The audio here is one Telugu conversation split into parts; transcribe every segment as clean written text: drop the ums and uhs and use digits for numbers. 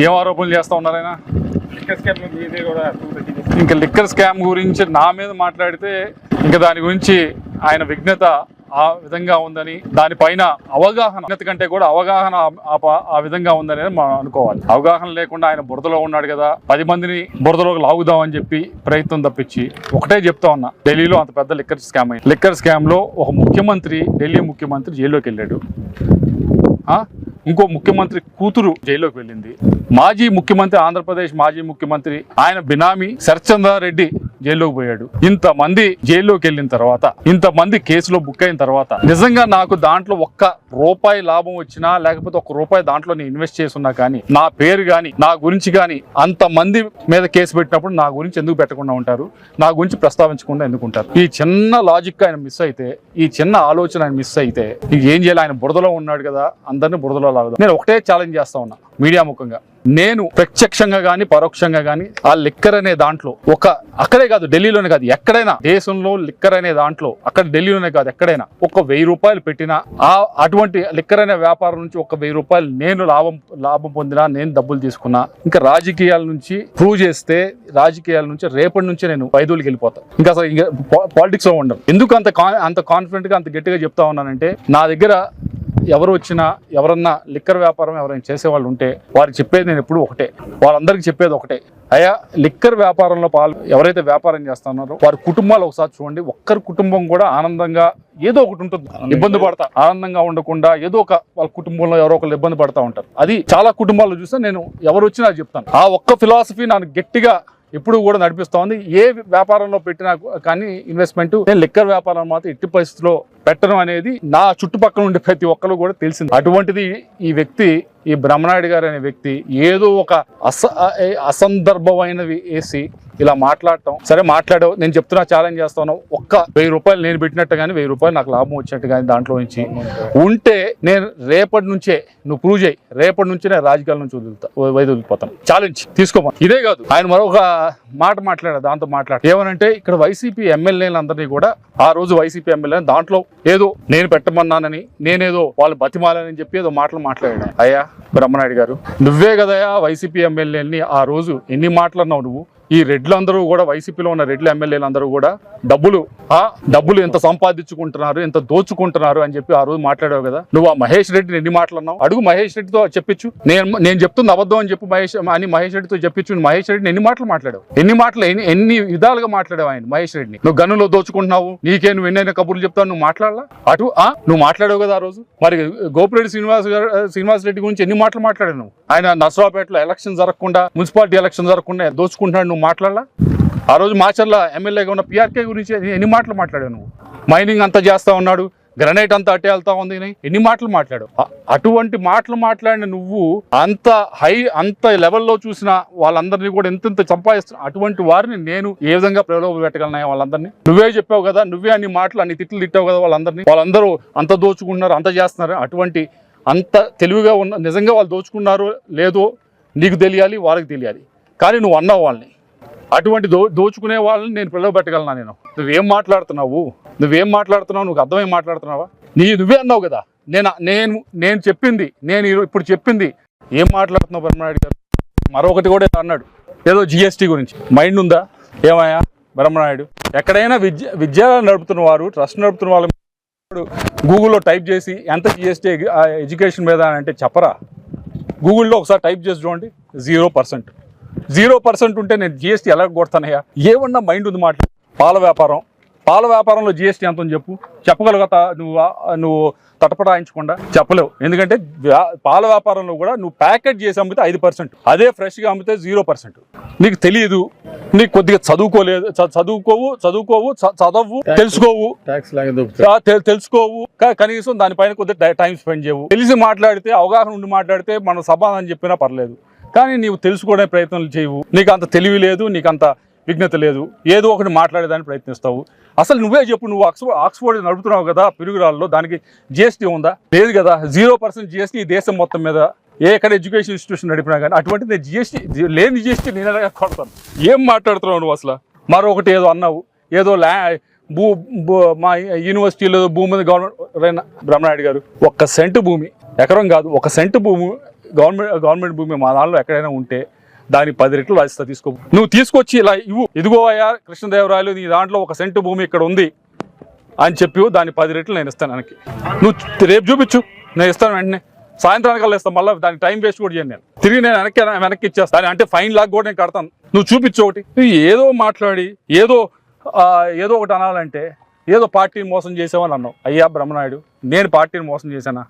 ఏం ఆరోపణలు చేస్తా ఉన్నారు ఆయన? ఇంకా లిక్కర్ స్కామ్ గురించి నా మీద మాట్లాడితే ఇంకా దాని గురించి ఆయన విఘ్నత ఆ విధంగా ఉందని, దానిపైన అవగాహన కంటే కూడా అవగాహన ఆ విధంగా ఉందని మనం అనుకోవాలి. అవగాహన లేకుండా ఆయన బురదలో ఉన్నాడు కదా, 10 మందిని బురదలోకి లాగుదామని చెప్పి ప్రయత్నం తప్పించి ఒకటే చెప్తా ఉన్నా, ఢిల్లీలో అంత పెద్ద లిక్కర్ స్కామ్ అయింది. లిక్కర్ స్కామ్ లో ఒక ముఖ్యమంత్రి, ఢిల్లీ ముఖ్యమంత్రి జైల్లోకి వెళ్ళాడు. ఇంకో ముఖ్యమంత్రి కూతురు జైల్లోకి వెళ్ళింది. మాజీ ముఖ్యమంత్రి, ఆంధ్రప్రదేశ్ మాజీ ముఖ్యమంత్రి ఆయన బినామీ శరత్చంద్రారెడ్డి జైల్లోకి పోయాడు. ఇంతమంది జైల్లోకి వెళ్ళిన తర్వాత, ఇంతమంది కేసులో బుక్ అయిన తర్వాత నిజంగా నాకు దాంట్లో ₹1 లాభం వచ్చినా, లేకపోతే ₹1 దాంట్లో నేను ఇన్వెస్ట్ చేసున్నా కానీ, నా పేరు కానీ నా గురించి కానీ అంతమంది మీద కేసు పెట్టినప్పుడు నా గురించి ఎందుకు పెట్టకుండా ఉంటారు? నా గురించి ప్రస్తావించకుండా ఎందుకు ఉంటారు? ఈ చిన్న లాజిక్ ఆయన మిస్ అయితే, ఈ చిన్న ఆలోచన ఆయన మిస్ అయితే ఏం చేయాలి? ఆయన బురదలో ఉన్నాడు కదా, అందరినీ బురదలో లాగుదాం. నేను ఒకటే ఛాలెంజ్ చేస్తా ఉన్నా మీడియా ముఖంగా. నేను ప్రత్యక్షంగా గానీ పరోక్షంగా గానీ ఆ లిక్కర్ అనే దాంట్లో అక్కడే కాదు, ఢిల్లీలోనే కాదు, ఎక్కడైనా దేశంలో లిక్కర్ అనే దాంట్లో, అక్కడ ఢిల్లీలోనే కాదు, ఎక్కడైనా ₹1000 పెట్టినా, అటువంటి లిక్కర్ అనే వ్యాపారం నుంచి ₹1000 నేను లాభం పొందినా, నేను డబ్బులు తీసుకున్నా, ఇంకా రాజకీయాల నుంచి ప్రూవ్ చేస్తే, రాజకీయాల నుంచి రేపటి నుంచి నేను వైదొలికి వెళ్ళిపోతాను. ఇంకా అసలు పాలిటిక్స్ లో ఉండను. ఎందుకు అంత కాన్ఫిడెంట్ గా అంత గట్టిగా చెప్తా ఉన్నానంటే, నా దగ్గర ఎవరు వచ్చినా, ఎవరన్నా లిక్కర్ వ్యాపారం ఎవరైనా చేసేవాళ్ళు ఉంటే వారికి చెప్పేది నేను ఎప్పుడు ఒకటే, వాళ్ళందరికీ చెప్పేది ఒకటే, అయ్యా లిక్కర్ వ్యాపారంలో ఎవరైతే వ్యాపారం చేస్తున్నారో వారి కుటుంబాలు ఒకసారి చూడండి. ఒక్కరి కుటుంబం కూడా ఆనందంగా ఏదో ఒకటి ఉంటుంది, ఇబ్బంది పడతా, ఆనందంగా ఉండకుండా ఏదో వాళ్ళ కుటుంబంలో ఎవరో ఒకరు ఇబ్బంది పడతా ఉంటారు. అది చాలా కుటుంబాల్లో చూస్తే నేను ఎవరు వచ్చినా చెప్తాను. ఆ ఒక్క ఫిలాసఫీ నాకు గట్టిగా ఎప్పుడు కూడా నడిపిస్తా ఉంది. ఏ వ్యాపారంలో పెట్టినా కానీ ఇన్వెస్ట్మెంట్, నేను లిక్కర్ వ్యాపారం మాత్రం ఎట్టి పరిస్థితిలో పెట్టడం అనేది నా చుట్టుపక్కల ఉండే ప్రతి ఒక్కరు కూడా తెలిసింది. అటువంటిది ఈ వ్యక్తి, ఈ బ్రహ్మనాయుడు గారు అనే వ్యక్తి ఏదో ఒక అసందర్భమైనవి వేసి ఇలా మాట్లాడటం. సరే మాట్లాడావు, నేను చెప్తున్నా, ఛాలెంజ్ చేస్తాను, ₹1000 నేను పెట్టినట్టు కానీ ₹1000 నాకు లాభం వచ్చినట్టు కానీ దాంట్లో నుంచి ఉంటే నేను రేపటి నుంచే, నువ్వు ప్రూవ్ చేయి, రేపటి నుంచే నేను రాజకీయాల నుంచి వదిలిపోతాను. ఛాలెంజ్ తీసుకోమా. ఇదే కాదు, ఆయన మరొక మాట మాట్లాడారు, దాంతో ఏమనంటే ఇక్కడ వైసీపీ ఎమ్మెల్యేలందరినీ కూడా, ఆ రోజు వైసీపీ ఎమ్మెల్యే దాంట్లో ఏదో నేను పెట్టమన్నానని, నేనేదో వాళ్ళు బతిమాలని చెప్పి ఏదో మాట్లాడాడు. అయ్యా బ్రహ్మనాయుడు గారు, నువ్వే కదయా వైసీపీ ఎమ్మెల్యేని ఆ రోజు ఎన్ని మాటలు అన్నావు నువ్వు? ఈ రెడ్లందరూ కూడా, వైసీపీలో ఉన్న రెడ్ల ఎమ్మెల్యేలందరూ కూడా డబ్బులు ఎంత సంపాదించుకుంటున్నారు, ఎంత దోచుకుంటున్నారు అని చెప్పి ఆ రోజు మాట్లాడావు కదా. నువ్వు ఆ మహేష్ రెడ్డిని ఎన్ని మాటలు అన్నావు? అడుగు మహేష్ రెడ్డితో చెప్పించు. నేను చెప్తుంది అబద్ధం అని చెప్పి మహేష్ రెడ్డితో చెప్పించు. మహేష్ రెడ్డిని ఎన్ని మాటలు మాట్లాడావు? ఎన్ని విధాలుగా మాట్లాడావు ఆయన మహేష్ రెడ్డిని? నువ్వు గన్నులో దోచుకుంటున్నావు, నీకే నువ్వు ఎన్నైనా కబుర్లు చెప్తావు, నువ్వు మాట్లాడాలా? నువ్వు మాట్లాడావు కదా ఆ రోజు. మరి గోపిరెడ్డి శ్రీనివాస్ రెడ్డి గురించి ఎన్ని మాటలు మాట్లాడావు నువ్వు? ఆయన నర్సరావుపేటలో ఎలక్షన్ జరగకుండా, మున్సిపాలిటీ ఎలక్షన్ జరగకుండా దోచుకుంటున్నాడు, నువ్వు మాట్లాడాలా? ఆ రోజు మాచర్ల ఎమ్మెల్యేగా ఉన్న పిఆర్కే గురించి ఎన్ని మాటలు మాట్లాడావు నువ్వు? మైనింగ్ అంతా చేస్తా ఉన్నాడు, గ్రనైట్ అంతా అట్టే వెళ్తా ఉంది, ఎన్ని మాటలు మాట్లాడావు? అటువంటి మాటలు మాట్లాడిన నువ్వు అంత లెవెల్లో చూసిన వాళ్ళందరినీ కూడా ఎంత సంపాదిస్తున్నావు. అటువంటి వారిని నేను ఏ విధంగా ప్రలోభ పెట్టగలనా? వాళ్ళందరినీ నువ్వే చెప్పావు కదా, నువ్వే అన్ని మాటలు, అన్ని తిట్లు తిట్టావు కదా వాళ్ళందరూ అంత దోచుకుంటున్నారు, అంత చేస్తున్నారు. అటువంటి అంత తెలివిగా ఉన్న, నిజంగా వాళ్ళు దోచుకున్నారో లేదో నీకు తెలియాలి, వాళ్ళకి తెలియాలి. కానీ నువ్వు అన్నావు వాళ్ళని, అటువంటి దోచుకునే వాళ్ళని నేను ప్రలోభ పెట్టగలనా? నువ్వేం మాట్లాడుతున్నావు? నువ్వు అర్థమై మాట్లాడుతున్నావా? నువ్వే అన్నావు కదా, నేను చెప్పింది, నేను ఇప్పుడు చెప్పింది ఏం మాట్లాడుతున్నావు బ్రహ్మనాయుడు గారు? మరొకటి కూడా అన్నాడు, ఏదో GST గురించి. మైండ్ ఉందా ఏమయ్యా బ్రహ్మనాయుడు? ఎక్కడైనా విద్యాలయాలు నడుపుతున్న వారు, ట్రస్ట్ నడుపుతున్న వాళ్ళు గూగుల్లో టైప్ చేసి ఎంత GST ఎడ్యుకేషన్ మీద అంటే చెప్పరా? గూగుల్లో ఒకసారి టైప్ చేసి చూడండి, 0% ఉంటే నేను GST ఎలా కొడతానయ్యా? ఏమన్నా మైండ్ ఉంది మాట్లాడు. పాల వ్యాపారంలో GST ఎంత ఉంది చెప్పు. చెప్పగలుగుతా నువ్వు తటపటాయించకుండా? చెప్పలేవు. ఎందుకంటే పాల వ్యాపారంలో కూడా నువ్వు ప్యాకెట్ చేసి అమ్మితే 5%, అదే ఫ్రెష్గా అమ్మితే 0%. నీకు తెలియదు, నీకు కొద్దిగా చదువుకోవు, తెలుసుకోవు, కనీసం దానిపైన కొద్దిగా టైం స్పెండ్ చేయవు. తెలిసి మాట్లాడితే, అవగాహన ఉండి మాట్లాడితే మనం సమాధానం చెప్పినా పర్లేదు, కానీ నీవు తెలుసుకోవడే ప్రయత్నం చేయవు. నీకు అంత తెలివి లేదు, నీకు అంత విఘ్నత లేదు, ఏదో ఒకటి మాట్లాడేదానికి ప్రయత్నిస్తావు. అసలు నువ్వే చెప్పు, నువ్వు ఆక్స్ఫోర్డ్ నడుపుతున్నావు కదా పిరుగురాల్లో, దానికి GST ఉందా? లేదు కదా. 0% GST ఈ దేశం మొత్తం మీద ఎక్కడ ఎడ్యుకేషన్ ఇన్స్టిట్యూషన్ నడిపినా కానీ. అటువంటిది లేని GST నేను ఎలా కొడతాను? ఏం మాట్లాడుతున్నావు నువ్వు అసలు? మరొకటి ఏదో అన్నావు, ఏదో మా యూనివర్సిటీలో భూమి గవర్నమెంట్. బ్రహ్మనాయుడు గారు, 1 సెంటు భూమి ఎకరం కాదు, 1 సెంటు భూమి గవర్నమెంట్ భూమి మా దానిలో ఎక్కడైనా ఉంటే దాని 10 రెట్లు రాసిస్తా, తీసుకో. నువ్వు తీసుకొచ్చి ఇలా ఇదిగో అయ్యా కృష్ణదేవరాయలు నీ దాంట్లో 1 సెంటు భూమి ఇక్కడ ఉంది అని చెప్పి దాని 10 రెట్లు నేను ఇస్తాను. వెనక్కి నువ్వు రేపు చూపించు, నేను ఇస్తాను. వెంటనే సాయంత్రానికల్లా ఇస్తాను. మళ్ళీ దానికి టైం వేస్ట్ కూడా చేయను. నేను తిరిగి నేను వెనక్కి ఇచ్చేస్తాను. అంటే ఫైన్ లాగా కూడా నేను కడతాను. నువ్వు చూపించు ఒకటి. నువ్వు ఏదో మాట్లాడి ఏదో ఒకటి అనాలంటే ఏదో పార్టీని మోసం చేసావని అన్నావు. అయ్యా బ్రహ్మనాయుడు, నేను పార్టీని మోసం చేశానా?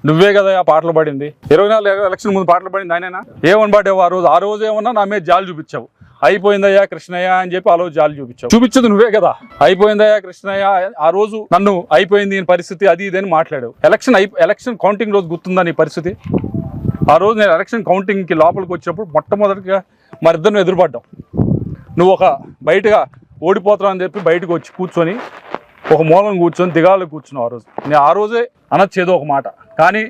నువ్వే కదా ఆ పాటలు పడింది. 24 ఎలక్షన్ ముందు పాటలు పడింది ఆయనైనా. ఏమని పాడావు ఆ రోజు ఏమన్నా నా మీద జాలి చూపించావు. అయిపోయిందయ్యా కృష్ణయ్య అని చెప్పి ఆ రోజు జాలి చూపించదు నువ్వే కదా. అయిపోయిందయ్యా కృష్ణయ్య ఆ రోజు నన్ను అయిపోయింది పరిస్థితి అది ఇదని మాట్లాడావు. ఎలక్షన్ కౌంటింగ్ రోజు గుర్తుందా నీ పరిస్థితి? ఆ రోజు నేను ఎలక్షన్ కౌంటింగ్కి లోపలికి వచ్చినప్పుడు మొట్టమొదటిగా మరిద్దరిని ఎదురుపడ్డాం. నువ్వు బయటగా ఓడిపోతావు అని చెప్పి బయటకు వచ్చి కూర్చొని ఒక మూలం కూర్చొని దిగాలు కూర్చున్నావు. ఆ రోజు నేను ఆ రోజే అనొచ్చేదో ఒక మాట, కానీ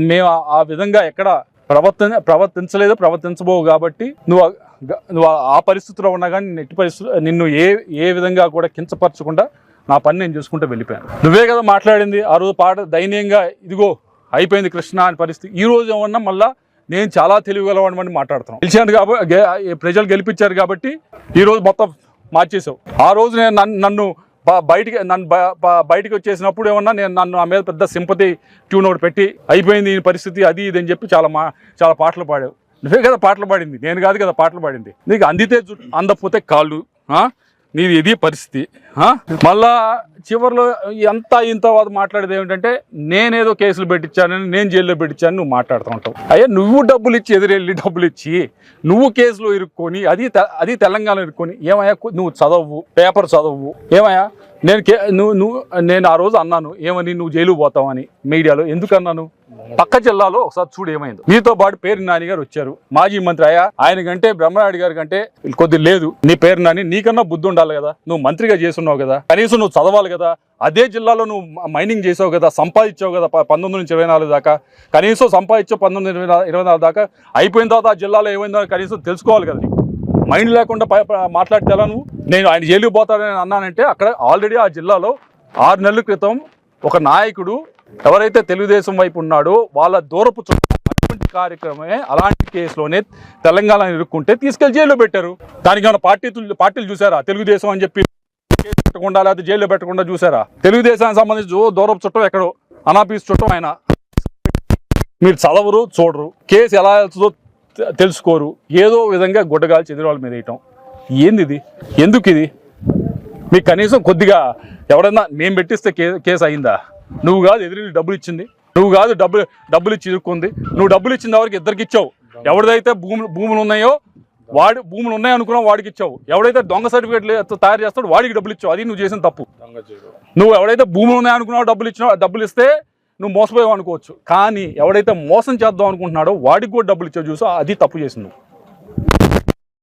మేము ఆ విధంగా ఎక్కడ ప్రవర్తించబోవు. కాబట్టి నువ్వు ఆ పరిస్థితిలో ఉన్నా కానీ నెట్టి పరిస్థితి నిన్ను ఏ విధంగా కూడా కించపరచకుండా నా పని నేను చూసుకుంటూ వెళ్ళిపోయాను. నువ్వే కదా మాట్లాడింది ఆ రోజు పాట దయనీయంగా. ఇదిగో అయిపోయింది కృష్ణ అని పరిస్థితి. ఈ రోజు ఏమన్నా మళ్ళా నేను చాలా తెలివిగలవాడిని మాట్లాడుతున్నాను. గెలిచాను కాబట్టి ప్రజలు గెలిపించారు కాబట్టి ఈరోజు మొత్తం మార్చేసావు. ఆ రోజు నేను నన్ను బయటికి వచ్చేసినప్పుడు ఏమన్నా నన్ను నా మీద పెద్ద సింపతి ట్యూన్ ఒకటి పెట్టి అయిపోయింది ఈ పరిస్థితి అది ఇది అని చెప్పి చాలా పాటలు పాడావు. నువ్వే కదా పాటలు పాడింది, నేను కాదు కదా పాటలు పాడింది. నీకు అందితే అందకపోతే కాళ్ళు, నీది ఇది పరిస్థితి. మళ్ళా చివరిలో ఇంత మాట్లాడేది ఏమిటంటే నేనేదో కేసులు పెట్టించానని, నేను జైల్లో పెట్టించాను నువ్వు మాట్లాడుతూ ఉంటావు. అయ్యా నువ్వు డబ్బులు ఇచ్చి ఎదురెళ్ళి డబ్బులు ఇచ్చి నువ్వు కేసులో ఇరుక్కొని అది తెలంగాణ ఇరుక్కొని ఏమయ్యా నువ్వు చదవు, పేపర్ చదవు. ఏమయ్యా నేను ఆ రోజు అన్నాను ఏమని, నువ్వు జైలు పోతావని మీడియాలో. ఎందుకు అన్నాను? పక్క జిల్లాలో ఒకసారి చూడు ఏమైంది. మీతో పాటు పేరు నాని గారు వచ్చారు, మాజీ మంత్రి. ఆయన కంటే బ్రహ్మనాయుడు గారి కంటే కొద్ది లేదు నీ పేరు నాని. నీకన్నా బుద్ధి ఉండాలి కదా, నువ్వు మంత్రిగా చేస్తున్నావు కదా, కనీసం నువ్వు చదవాలి కదా. అదే జిల్లాలో నువ్వు మైనింగ్ చేసావు కదా, సంపాదించావు కదా 19 నుంచి 24 దాకా. కనీసం సంపాదించావు 19-24 దాకా. అయిపోయిన తర్వాత ఆ జిల్లాలో ఏమైందో కనీసం తెలుసుకోవాలి కదా. మైండ్ లేకుండా మాట్లాడితే ఎలా నువ్వు? నేను ఆయన జైలుకి పోతాడని అన్నానంటే అక్కడ ఆల్రెడీ ఆ జిల్లాలో 6 నెలల క్రితం ఒక నాయకుడు ఎవరైతే తెలుగుదేశం వైపు ఉన్నాడో వాళ్ళ దూరపు అటువంటి కార్యక్రమమే అలాంటి కేసులోనే తెలంగాణ ఇరుక్కుంటే తీసుకెళ్లి జైల్లో పెట్టారు. దానికి ఏమైనా పార్టీలు చూసారా? తెలుగుదేశం అని చెప్పి కేసు పెట్టకుండా లేకపోతే జైల్లో పెట్టకుండా చూసారా? తెలుగుదేశానికి సంబంధించి దూరపు చుట్టం ఎక్కడో అనాపీస్ చుట్టం ఆయన. మీరు చదవరు, చూడరు, కేసు ఎలా వెళ్తుందో తెలుసుకోరు, ఏదో విధంగా గుడ్డగాల్చి ఎదురువాళ్ళ మీద వేయటం. ఏంది ఇది? ఎందుకు ఇది? మీకు కనీసం కొద్దిగా ఎవడన్నా మేము పెట్టిస్తే కేసు అయిందా? నువ్వు కాదు ఎదురు డబ్బులు ఇచ్చింది, నువ్వు కాదు డబ్బులు ఇచ్చి ఇరుక్కుంది. నువ్వు డబ్బులు ఇచ్చిన వరకు ఇద్దరికి ఇచ్చావు. ఎవరిదైతే భూములు ఉన్నాయో భూములు ఉన్నాయనుకున్నావు వాడికి ఇచ్చావు. ఎవడైతే దొంగ సర్టిఫికేట్లు తయారు చేస్తాడో వాడికి డబ్బులు ఇచ్చావు. అది నువ్వు చేసిన తప్పు. నువ్వు ఎవడైతే భూములు ఉన్నాయనుకున్నావు డబ్బులు ఇస్తే నువ్వు మోసపోయావు అనుకోవచ్చు, కానీ ఎవడైతే మోసం చేద్దాం అనుకుంటున్నాడో వాడికి కూడా డబ్బులు ఇచ్చావు చూసా, అది తప్పు చేసింది నువ్వు.